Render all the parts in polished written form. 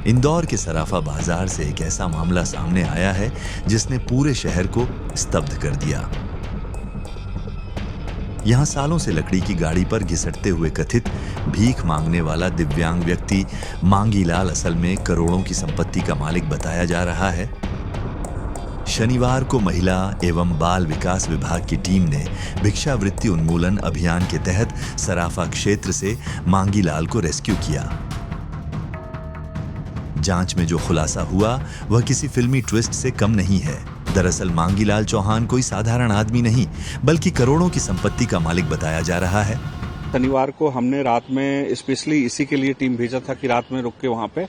इंदौर के सराफा बाजार से एक ऐसा मामला सामने आया है जिसने पूरे शहर को स्तब्ध कर दिया। यहां सालों से लकड़ी की गाड़ी पर घिसटते हुए कथित भीख मांगने वाला दिव्यांग व्यक्ति मांगीलाल असल में करोड़ों की संपत्ति का मालिक बताया जा रहा है। शनिवार को महिला एवं बाल विकास विभाग की टीम ने भिक्षावृत्ति उन्मूलन अभियान के तहत सराफा क्षेत्र से मांगीलाल को रेस्क्यू किया। जांच में जो खुलासा हुआ वह किसी फिल्मी ट्विस्ट से कम नहीं है। दरअसल मांगीलाल चौहान कोई साधारण आदमी नहीं बल्कि करोड़ों की संपत्ति का मालिक बताया जा रहा है। शनिवार को हमने रात में स्पेशली इसी के लिए टीम भेजा था कि रात में रुक के वहां पे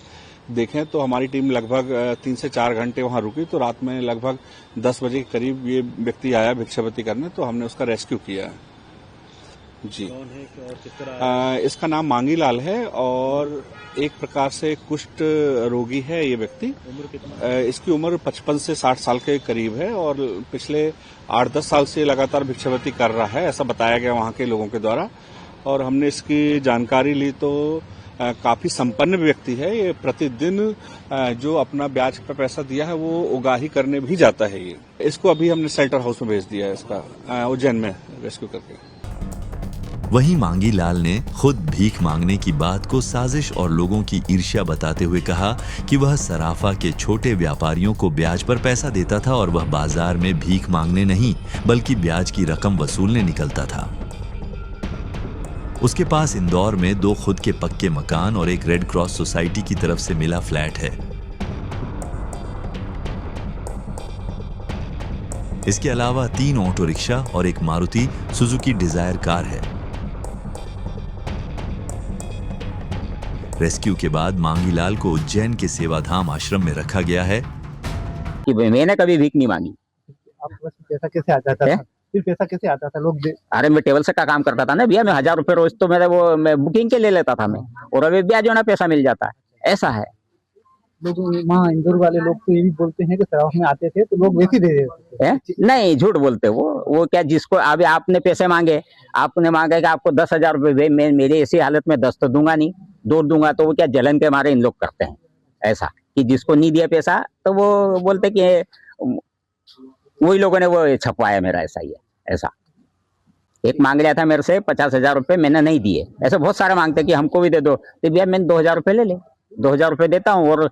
देखें, तो हमारी टीम लगभग 3 से 4 घंटे वहां रुकी। तो रात में लगभग 10 बजे के करीब ये व्यक्ति आया भिक्षावृत्ति करने, तो हमने उसका रेस्क्यू किया जी। कौन है और किस तरह? इसका नाम मांगीलाल है और एक प्रकार से कुष्ठ रोगी है ये व्यक्ति। उम्र कितना? इसकी उम्र 55 से 60 साल के करीब है और पिछले 8-10 साल से लगातार भिक्षावृत्ति कर रहा है, ऐसा बताया गया वहां के लोगों के द्वारा। और हमने इसकी जानकारी ली तो काफी संपन्न व्यक्ति है ये। प्रतिदिन जो अपना ब्याज पर पैसा दिया है वो उगाही करने भी जाता है ये। इसको अभी हमने शेल्टर हाउस में भेज दिया है, इसका उज्जैन में रेस्क्यू करके। वहीं मांगीलाल ने खुद भीख मांगने की बात को साजिश और लोगों की ईर्ष्या बताते हुए कहा कि वह सराफा के छोटे व्यापारियों को ब्याज पर पैसा देता था और वह बाजार में भीख मांगने नहीं बल्कि ब्याज की रकम वसूलने निकलता था। उसके पास इंदौर में 2 खुद के पक्के मकान और एक रेड क्रॉस सोसाइटी की तरफ से मिला फ्लैट है। इसके अलावा 3 ऑटो रिक्शा और एक मारुति सुजुकी डिजायर कार है। रेस्क्यू के बाद मांगीलाल को उज्जैन के सेवाधाम आश्रम में रखा गया है। कि मैंने कभी भीख नहीं मांगी। आपके पास पैसा कैसे आता था? फिर पैसा कैसे आता था? अरे मैं टेबल से का काम करता था ना भैया, मैं 1000 रुपए रोज तो मैं बुकिंग के ले लेता था मैं, और अभी ब्याज होना पैसा मिल जाता है, ऐसा है। लोग वहाँ इंदौर वाले लोग तो ये भी बोलते हैं कि सराफ में आते थे तो लोग वैसे ही दे देते थे। नहीं, झूठ बोलते वो क्या, जिसको अभी आपने पैसे मांगे, आपने मांगा कि आपको 10,000 रुपए, मैं मेरी ऐसी हालत में 10 तो दूंगा नहीं, 2 दूंगा, तो वो क्या जलन के मारे इन लोग करते हैं ऐसा कि जिसको नहीं दिया पैसा तो वो बोलते कि वही लोगों ने वो छपवाया मेरा, ऐसा ही है। ऐसा एक मांग लिया था मेरे से 50,000 रुपए, मैंने नहीं दिए। ऐसे बहुत सारे मांगते कि हमको भी दे दो, तो भैया मैंने 2,000 रुपए ले ले, 2,000 रुपए देता हूँ और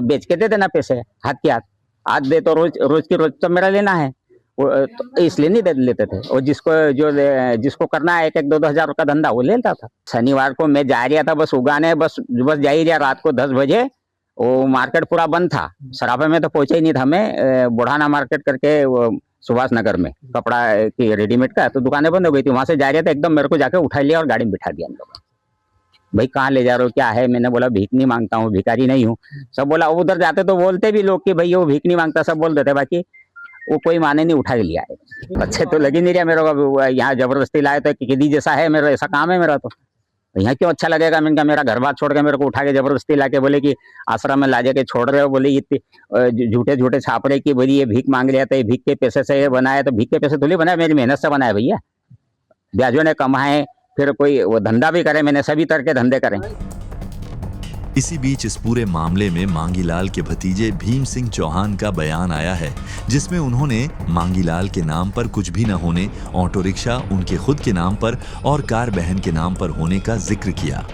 बेच के दे देना पैसे हाथ के हाथ। आज दे तो रोज की रोज तो मेरा लेना है, तो इसलिए नहीं दे लेते थे। और जिसको करना है 1-1, 2-2 हजार का धंधा वो लेता था। शनिवार को मैं जा रहा था बस उगाने, बस जा ही रहा रात को 10 बजे। वो मार्केट पूरा बंद था, सराफा में तो पहुंचा ही नहीं था मैं। बुढ़ाना मार्केट करके वो सुभाष नगर में कपड़ा की रेडीमेड का, तो दुकानें बंद हो गई थी। वहां से जा रहा था, एकदम मेरे को जाके उठा लिया और गाड़ी में बिठा दिया हम लोग। भाई कहाँ ले जा रहे हो, क्या है? मैंने बोला भीख नहीं मांगता हूँ, भिखारी नहीं हूँ। सब बोला, उधर जाते तो बोलते भी लोग कि भाई वो भीख नहीं मांगता, सब बोल देते, बाकी वो कोई माने नहीं, उठा के लिया है। अच्छे तो लग ही नहीं रहा मेरे को, यहाँ जबरदस्ती लाए तो किदी जैसा है मेरा, ऐसा काम है मेरा। तो यहाँ क्यों अच्छा लगेगा? मैंने कहा मेरा घर बार छोड़ के मेरे को उठा के जबरदस्ती ला के बोले कि आश्रम में ला जाके छोड़ रहे हो, बोले ये झूठे छाप रहे कि बोली ये भीख मांग लिया था, ये भीख के पैसे से ये बनाया। तो भीख के पैसे थोड़ी बनाया, मेरी मेहनत से बनाया भैया। ब्याजों ने कमाए, फिर कोई वो धंधा भी करे, मैंने सभी तरह के धंधे करे। इसी बीच इस पूरे मामले में मांगीलाल के भतीजे भीम सिंह चौहान का बयान आया है, जिसमें उन्होंने मांगीलाल के नाम पर कुछ भी न होने, ऑटो रिक्शा उनके खुद के नाम पर और कार बहन के नाम पर होने का जिक्र किया।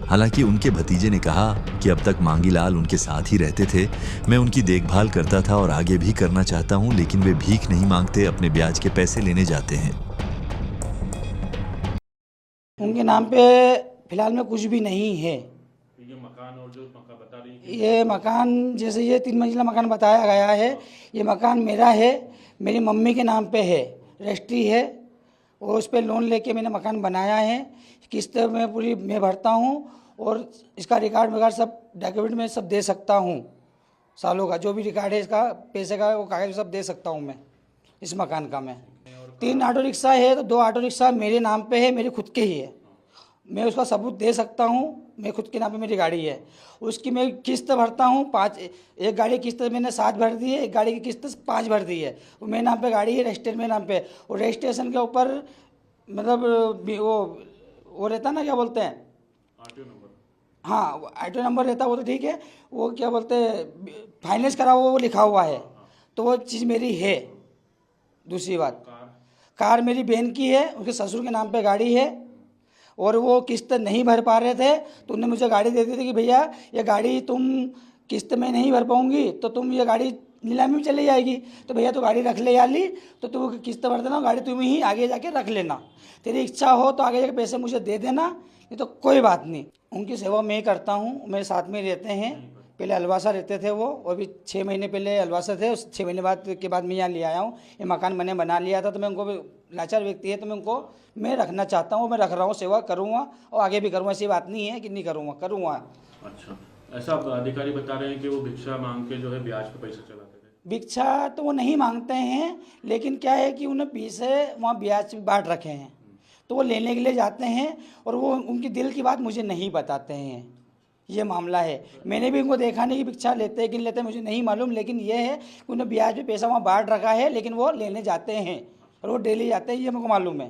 हालांकि उनके भतीजे ने कहा कि अब तक मांगीलाल उनके साथ ही रहते थे, मैं उनकी देखभाल करता था और आगे भी करना चाहता हूं, लेकिन वे भीख नहीं मांगते, अपने ब्याज के पैसे लेने जाते हैं। उनके नाम पे फिलहाल में कुछ भी नहीं है। ये मकान और जो मकान बता रही है, ये मकान जैसे ये 3 मंजिला मकान बताया गया है, ये मकान मेरा है, मेरी मम्मी के नाम पे है, रजिस्ट्री है, और उस पर लोन लेके मैंने मकान बनाया है। किस्त में पूरी मैं भरता हूँ और इसका रिकॉर्ड वगैरह सब डॉक्यूमेंट में सब दे सकता हूँ। सालों का जो भी रिकॉर्ड है इसका पैसे का, वो कागज सब दे सकता हूँ मैं इस मकान का। मैं 3 ऑटो रिक्शा है, तो 2 ऑटो रिक्शा मेरे नाम पे है, मेरे खुद के ही है। मैं उसका सबूत दे सकता हूँ, मैं खुद के नाम पे मेरी गाड़ी है, उसकी मैं किस्त भरता हूँ 5। एक गाड़ी की किस्त मैंने 7 भर दी है, एक गाड़ी की किस्त 5 भर दी है। वो मेरे नाम पे गाड़ी है, रजिस्ट्रेशन मेरे नाम पे, और रजिस्ट्रेशन के ऊपर मतलब वो रहता ना, क्या बोलते हैं, हाँ ऑटो नंबर रहता वो तो ठीक है, वो क्या बोलते फाइनेंस करा हुआ वो लिखा हुआ है, तो वो चीज़ मेरी है। दूसरी बात, कार मेरी बहन की है, उसके ससुर के नाम पे गाड़ी है, और वो किस्त नहीं भर पा रहे थे तो उन्होंने मुझे गाड़ी दे दी थी कि भैया ये गाड़ी तुम किस्त में नहीं भर पाऊंगी तो तुम ये गाड़ी नीलामी में चली जाएगी, तो भैया तू गाड़ी रख ले याली, तो तू किस्त भर देना, गाड़ी तुम ही आगे जाके रख लेना, तेरी इच्छा हो तो आगे जाके पैसे मुझे दे देना, नहीं तो कोई बात नहीं। उनकी सेवा मैं करता हूँ, मेरे साथ में रहते हैं। पहले अलवासा रहते थे वो, अभी 6 महीने पहले अलवासा थे, उस 6 महीने बाद के बाद मैं यहाँ ले आया हूँ। ये मकान मैंने बना लिया था, तो मैं उनको लाचार व्यक्ति है तो मैं उनको मैं रखना चाहता हूँ, मैं रख रहा हूँ, सेवा करूँगा और आगे भी करूँगा, ऐसी बात नहीं है कि नहीं करूँगा। अच्छा, ऐसा अधिकारी बता रहे हैं कि वो भिक्षा मांग के जो है ब्याज पे पैसा चलाते थे। भिक्षा तो वो नहीं मांगते हैं, लेकिन क्या है कि उन्हें पैसे वहाँ ब्याज बांट रखे हैं, तो वो लेने के लिए जाते हैं और वो उनकी दिल की बात मुझे नहीं बताते हैं। ये मामला है, मैंने भी उनको देखा नहीं कि भिक्षा लेते हैं कि नहीं लेते मुझे नहीं मालूम, लेकिन ये है कि उन्हें ब्याज पे पैसा वहाँ बांट रखा है, लेकिन वो लेने जाते हैं और वो डेली जाते हैं, ये मेरे को मालूम है।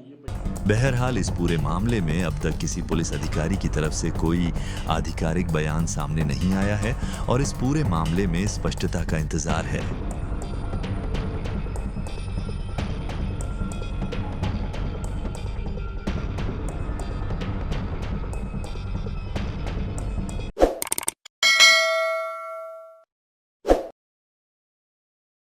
बहरहाल इस पूरे मामले में अब तक किसी पुलिस अधिकारी की तरफ से कोई आधिकारिक बयान सामने नहीं आया है और इस पूरे मामले में स्पष्टता का इंतजार है।